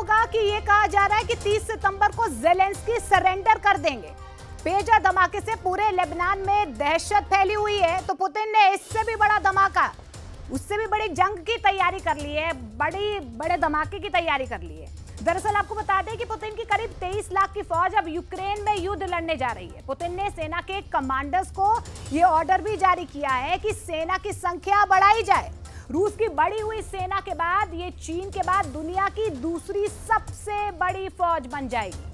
होगा कि ये कहा जा रहा है कि 30 सितंबर को ज़ेलेंस्की सरेंडर कर देंगे। पेजर धमाके से पूरे लेबनान में दहशत फैली हुई है, तो पुतिन ने इससे भी बड़ा धमाका, उससे भी बड़ी जंग की तैयारी कर ली है, बड़े धमाके की तैयारी कर ली है। दरअसल आपको बता दें कि पुतिन की करीब 23 लाख की फौज अब यूक्रेन में युद्ध लड़ने जा रही है। पुतिन ने सेना के कमांडर्स को यह ऑर्डर भी जारी किया है कि सेना की संख्या बढ़ाई जाए। रूस की बढ़ी हुई सेना के बाद ये चीन के बाद दुनिया की दूसरी सबसे बड़ी फौज बन जाएगी।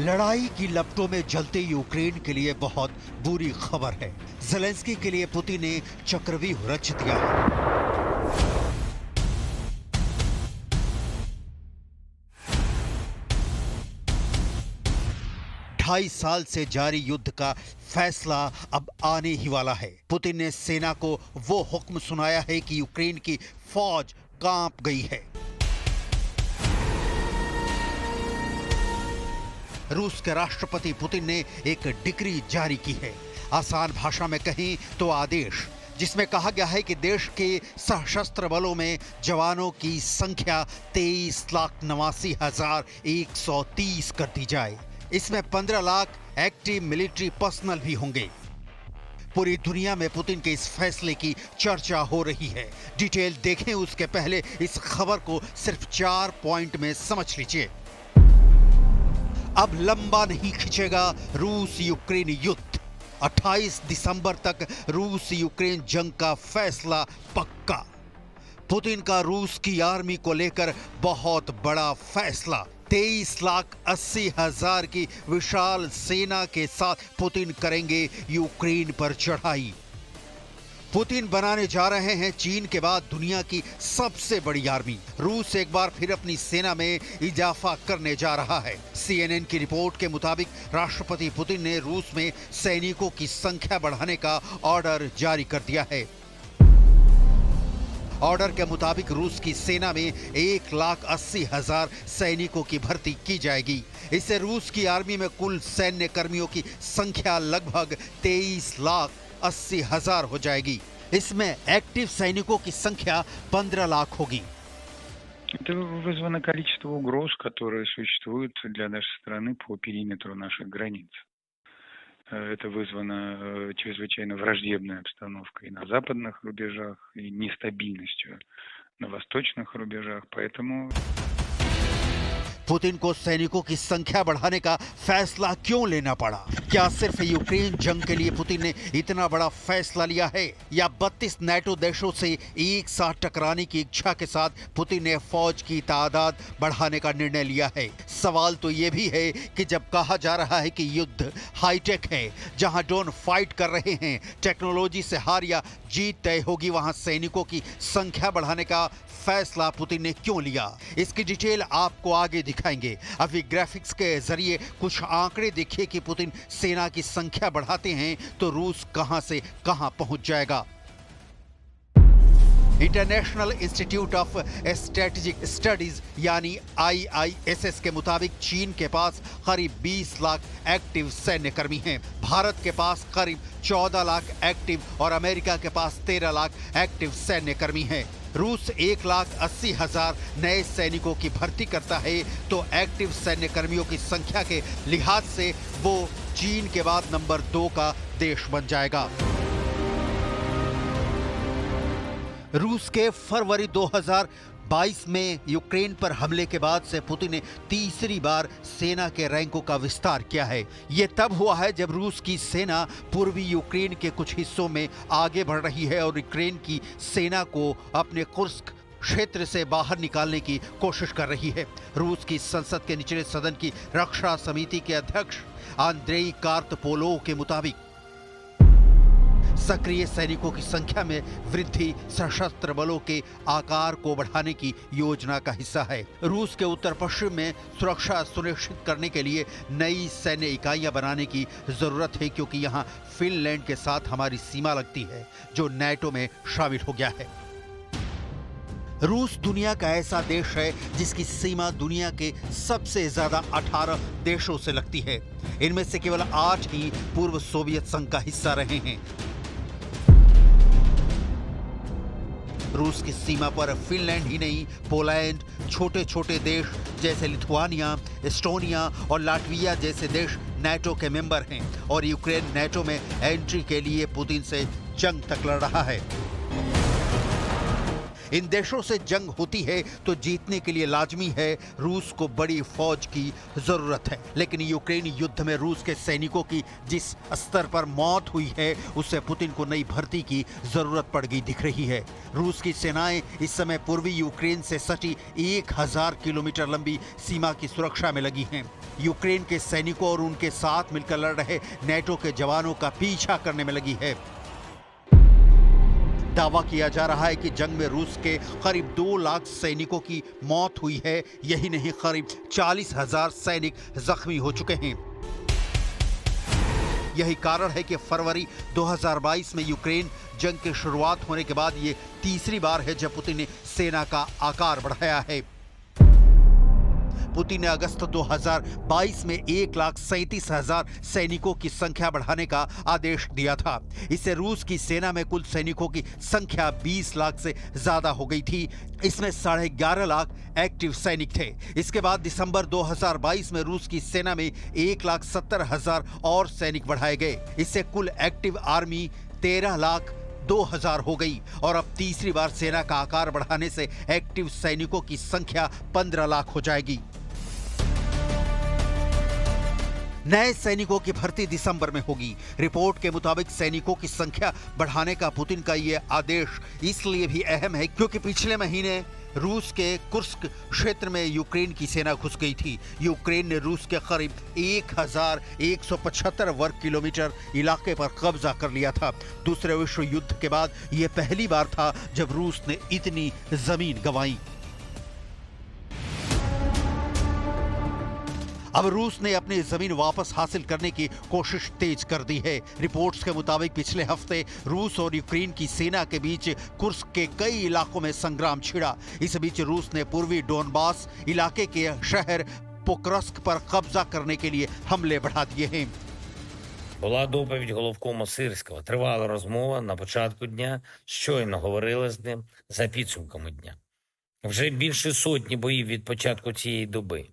लड़ाई की लपटों में जलते यूक्रेन के लिए बहुत बुरी खबर है। ज़ेलेंस्की के लिए पुतिन ने चक्रव्यूह रच दिया है। ढाई साल से जारी युद्ध का फैसला अब आने ही वाला है। पुतिन ने सेना को वो हुक्म सुनाया है कि यूक्रेन की फौज कांप गई है। रूस के राष्ट्रपति पुतिन ने एक डिक्री जारी की है, आसान भाषा में कहें तो आदेश, जिसमें कहा गया है कि देश के सशस्त्र बलों में जवानों की संख्या 23,89,130 कर दी जाए। इसमें 15 लाख एक्टिव मिलिट्री पर्सनल भी होंगे। पूरी दुनिया में पुतिन के इस फैसले की चर्चा हो रही है। डिटेल देखें उसके पहले इस खबर को सिर्फ 4 पॉइंट में समझ लीजिए। अब लंबा नहीं खिंचेगा रूस यूक्रेन युद्ध। 28 दिसंबर तक रूस यूक्रेन जंग का फैसला पक्का। पुतिन का रूस की आर्मी को लेकर बहुत बड़ा फैसला। 23,80,000 की विशाल सेना के साथ पुतिन करेंगे यूक्रेन पर चढ़ाई। पुतिन बनाने जा रहे हैं चीन के बाद दुनिया की सबसे बड़ी आर्मी। रूस एक बार फिर अपनी सेना में इजाफा करने जा रहा है। CNN की रिपोर्ट के मुताबिक राष्ट्रपति पुतिन ने रूस में सैनिकों की संख्या बढ़ाने का ऑर्डर जारी कर दिया है। ऑर्डर के मुताबिक रूस की सेना में 1,80,000 सैनिकों की भर्ती की जाएगी। इससे रूस की आर्मी में कुल सैन्य कर्मियों की संख्या लगभग 23,80,000 हो जाएगी। इसमें एक्टिव सैनिकों की संख्या 15 लाख होगी। Это вызвано количество угроз, которые существуют для нашей страны по периметру наших границ. Это вызвано чрезвычайно враждебной обстановкой на западных рубежах и нестабильностью на восточных рубежах, поэтому पुतिन को सैनिकों की संख्या बढ़ाने का फैसला क्यों लेना पड़ा? क्या सिर्फ यूक्रेन जंग के लिए पुतिन ने इतना बड़ा फैसला लिया है, या 32 नाटो देशों से एक साथ टकराने की इच्छा के साथ पुतिन ने फौज की तादाद बढ़ाने का निर्णय लिया है? सवाल तो ये भी है कि जब कहा जा रहा है कि युद्ध हाईटेक है, जहां ड्रोन फाइट कर रहे हैं, टेक्नोलॉजी से हार या जीत तय होगी, वहां सैनिकों की संख्या बढ़ाने का फैसला पुतिन ने क्यों लिया? इसकी डिटेल आपको आगे दिखाएंगे। अभी ग्राफिक्स के जरिए कुछ आंकड़े देखिए कि पुतिन सेना की संख्या बढ़ाते हैं तो रूस कहां से कहां पहुंच जाएगा। International institute of strategic studies यानी IISS के मुताबिक चीन के पास करीब 20 लाख एक्टिव सैन्य कर्मी हैं। भारत के पास करीब 14 लाख एक्टिव और अमेरिका के पास 13 लाख एक्टिव सैन्य कर्मी हैं। रूस 1,80,000 नए सैनिकों की भर्ती करता है तो एक्टिव सैन्य कर्मियों की संख्या के लिहाज से वो चीन के बाद नंबर 2 का देश बन जाएगा। रूस के फरवरी 2022 में यूक्रेन पर हमले के बाद से पुतिन ने तीसरी बार सेना के रैंकों का विस्तार किया है। यह तब हुआ है जब रूस की सेना पूर्वी यूक्रेन के कुछ हिस्सों में आगे बढ़ रही है और यूक्रेन की सेना को अपने कुर्स्क क्षेत्र से बाहर निकालने की कोशिश कर रही है। रूस की संसद के निचले सदन की रक्षा समिति के अध्यक्ष आंद्रेई कार्पोलोव के मुताबिक सक्रिय सैनिकों की संख्या में वृद्धि सशस्त्र बलों के आकार को बढ़ाने की योजना का हिस्सा है। रूस के उत्तर पश्चिम में सुरक्षा सुनिश्चित करने के लिए नई सैन्य इकाइयां बनाने की जरूरत है, क्योंकि यहां फिनलैंड के साथ हमारी सीमा लगती है, जो नाटो में शामिल हो गया है। रूस दुनिया का ऐसा देश है जिसकी सीमा दुनिया के सबसे ज्यादा 18 देशों से लगती है। इनमें से केवल 8 ही पूर्व सोवियत संघ का हिस्सा रहे हैं। रूस की सीमा पर फिनलैंड ही नहीं, पोलैंड, छोटे छोटे देश जैसे लिथुआनिया, एस्टोनिया और लाटविया जैसे देश नाटो के मेंबर हैं, और यूक्रेन नाटो में एंट्री के लिए पुतिन से जंग तक लड़ रहा है। इन देशों से जंग होती है तो जीतने के लिए लाजमी है रूस को बड़ी फौज की जरूरत है। लेकिन यूक्रेन युद्ध में रूस के सैनिकों की जिस स्तर पर मौत हुई है, उससे पुतिन को नई भर्ती की जरूरत पड़ गई दिख रही है। रूस की सेनाएं इस समय पूर्वी यूक्रेन से सटी 1000 किलोमीटर लंबी सीमा की सुरक्षा में लगी हैं। यूक्रेन के सैनिकों और उनके साथ मिलकर लड़ रहे नाटो के जवानों का पीछा करने में लगी है। दावा किया जा रहा है कि जंग में रूस के करीब 2 लाख सैनिकों की मौत हुई है। यही नहीं, करीब 40,000 सैनिक जख्मी हो चुके हैं। यही कारण है कि फरवरी 2022 में यूक्रेन जंग की शुरुआत होने के बाद ये तीसरी बार है जब पुतिन ने सेना का आकार बढ़ाया है। पुतिन ने अगस्त 2022 में 1,37,000 सैनिकों की संख्या बढ़ाने का आदेश दिया था। इससे रूस की सेना में कुल सैनिकों की संख्या 20 लाख से ज्यादा हो गई थी। इसमें 11.5 लाख एक्टिव सैनिक थे। इसके बाद दिसंबर 2022 में रूस की सेना में 1,70,000 और सैनिक बढ़ाए गए। इससे कुल एक्टिव आर्मी 13,02,000 हो गई, और अब तीसरी बार सेना का आकार बढ़ाने से एक्टिव सैनिकों की संख्या 15 लाख हो जाएगी। नए सैनिकों की भर्ती दिसंबर में होगी। रिपोर्ट के मुताबिक सैनिकों की संख्या बढ़ाने का पुतिन का यह आदेश इसलिए भी अहम है क्योंकि पिछले महीने रूस के कुर्स्क क्षेत्र में यूक्रेन की सेना घुस गई थी। यूक्रेन ने रूस के करीब 1175 वर्ग किलोमीटर इलाके पर कब्जा कर लिया था। दूसरे विश्व युद्ध के बाद यह पहली बार था जब रूस ने इतनी जमीन गंवाई। अब रूस ने अपनी जमीन वापस हासिल करने की कोशिश तेज कर दी है। रिपोर्ट्स के मुताबिक पिछले हफ्ते रूस और यूक्रेन की सेना के बीच कुर्स्क के कई इलाकों में संग्राम छिड़ा। इस बीच रूस ने पूर्वी डोनबास इलाके के शहर पोक्रस्क पर कब्जा करने के लिए हमले बढ़ा दिए हैं। Була доповідь головкому Сирського. Тривала розмова на початку дня. Щойно говорили з ним за підсумками дня. Вже більше сотні боїв від початку цієї доби.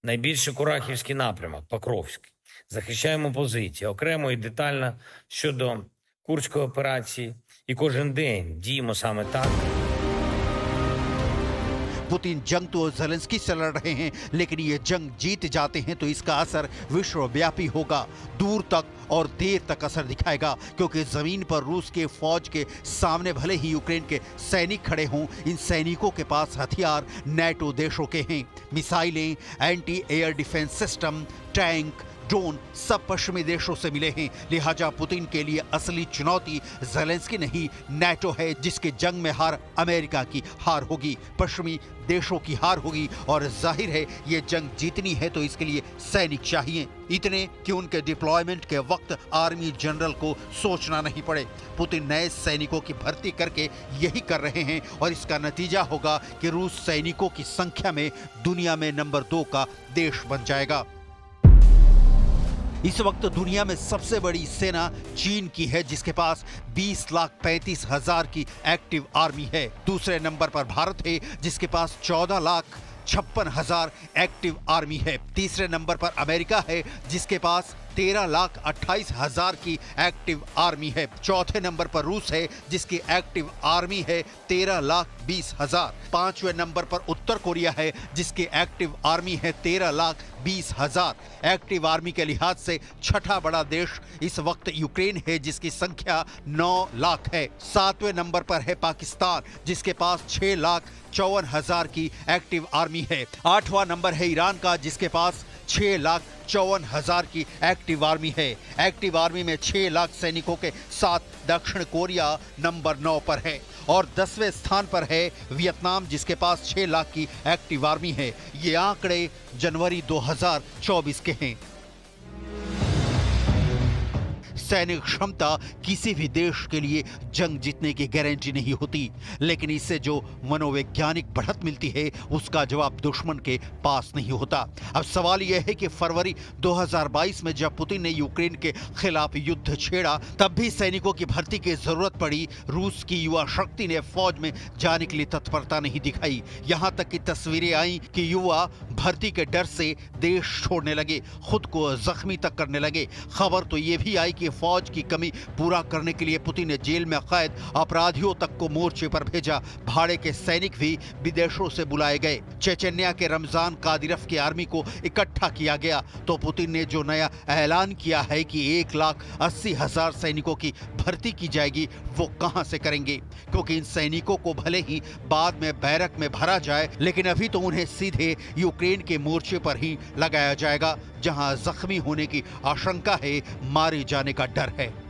Найбільше Курахівський напрямок, Покровський. Захищаємо позиції окремо і детально щодо Курської операції. І кожен день діємо саме так. पुतिन जंग तो ज़ेलेंस्की से लड़ रहे हैं, लेकिन ये जंग जीत जाते हैं तो इसका असर विश्वव्यापी होगा, दूर तक और देर तक असर दिखाएगा, क्योंकि जमीन पर रूस के फौज के सामने भले ही यूक्रेन के सैनिक खड़े हों, इन सैनिकों के पास हथियार नाटो देशों के हैं। मिसाइलें, anti air defence system, tank, drone सब पश्चिमी देशों से मिले हैं। लिहाजा पुतिन के लिए असली चुनौती ज़ेलेंस्की नहीं, नाटो है, जिसके जंग में हार अमेरिका की हार होगी, पश्चिमी देशों की हार होगी। और जाहिर है ये जंग जीतनी है तो इसके लिए सैनिक चाहिए, इतने कि उनके डिप्लॉयमेंट के वक्त आर्मी जनरल को सोचना नहीं पड़े। पुतिन नए सैनिकों की भर्ती करके यही कर रहे हैं, और इसका नतीजा होगा कि रूस सैनिकों की संख्या में दुनिया में नंबर 2 का देश बन जाएगा। इस वक्त दुनिया में सबसे बड़ी सेना चीन की है, जिसके पास 20,35,000 की एक्टिव आर्मी है। दूसरे नंबर पर भारत है, जिसके पास 14,56,000 एक्टिव आर्मी है। तीसरे नंबर पर अमेरिका है, जिसके पास 13,28,000 की एक्टिव आर्मी है। चौथे नंबर पर रूस है, जिसकी एक्टिव आर्मी है 13,20,000। पांचवें नंबर पर उत्तर कोरिया है, जिसकी एक्टिव आर्मी है 13,20,000। एक्टिव आर्मी के लिहाज से छठा बड़ा देश इस वक्त यूक्रेन है, जिसकी संख्या 9 लाख है। सातवें नंबर पर है पाकिस्तान, जिसके पास 6,54,000 की एक्टिव आर्मी है। आठवां नंबर है ईरान का, जिसके पास 6,54,000 की एक्टिव आर्मी है। एक्टिव आर्मी में 6 लाख सैनिकों के साथ दक्षिण कोरिया नंबर 9 पर है और 10वें स्थान पर है वियतनाम, जिसके पास 6 लाख की एक्टिव आर्मी है। ये आंकड़े जनवरी 2024 के हैं। सैनिक क्षमता किसी भी देश के लिए जंग जीतने की गारंटी नहीं होती, लेकिन इससे जो मनोवैज्ञानिक बढ़त मिलती है उसका जवाब दुश्मन के पास नहीं होता। अब सवाल यह है कि फरवरी 2022 में जब पुतिन ने यूक्रेन के खिलाफ युद्ध छेड़ा, तब भी सैनिकों की भर्ती की जरूरत पड़ी। रूस की युवा शक्ति ने फौज में जाने के लिए तत्परता नहीं दिखाई। यहां तक की तस्वीरें आई कि युवा भर्ती के डर से देश छोड़ने लगे, खुद को जख्मी तक करने लगे। खबर तो यह भी आई कि फौज की कमी पूरा करने के लिए पुतिन ने जेल में कैद अपराधियों तक को मोर्चे पर भेजा। भाड़े के सैनिक भी विदेशों से बुलाए गए। चेचन्या के रमजान कादिरफ की आर्मी को इकट्ठा किया गया। तो पुतिन ने जो नया ऐलान किया है कि 1,80,000 सैनिकों की भर्ती की जाएगी, वो कहां से करेंगे? क्योंकि इन सैनिकों को भले ही बाद में बैरक में भरा जाए, लेकिन अभी तो उन्हें सीधे यूक्रेन के मोर्चे पर ही लगाया जाएगा, जहां जख्मी होने की आशंका है, मारे जाने का डर है।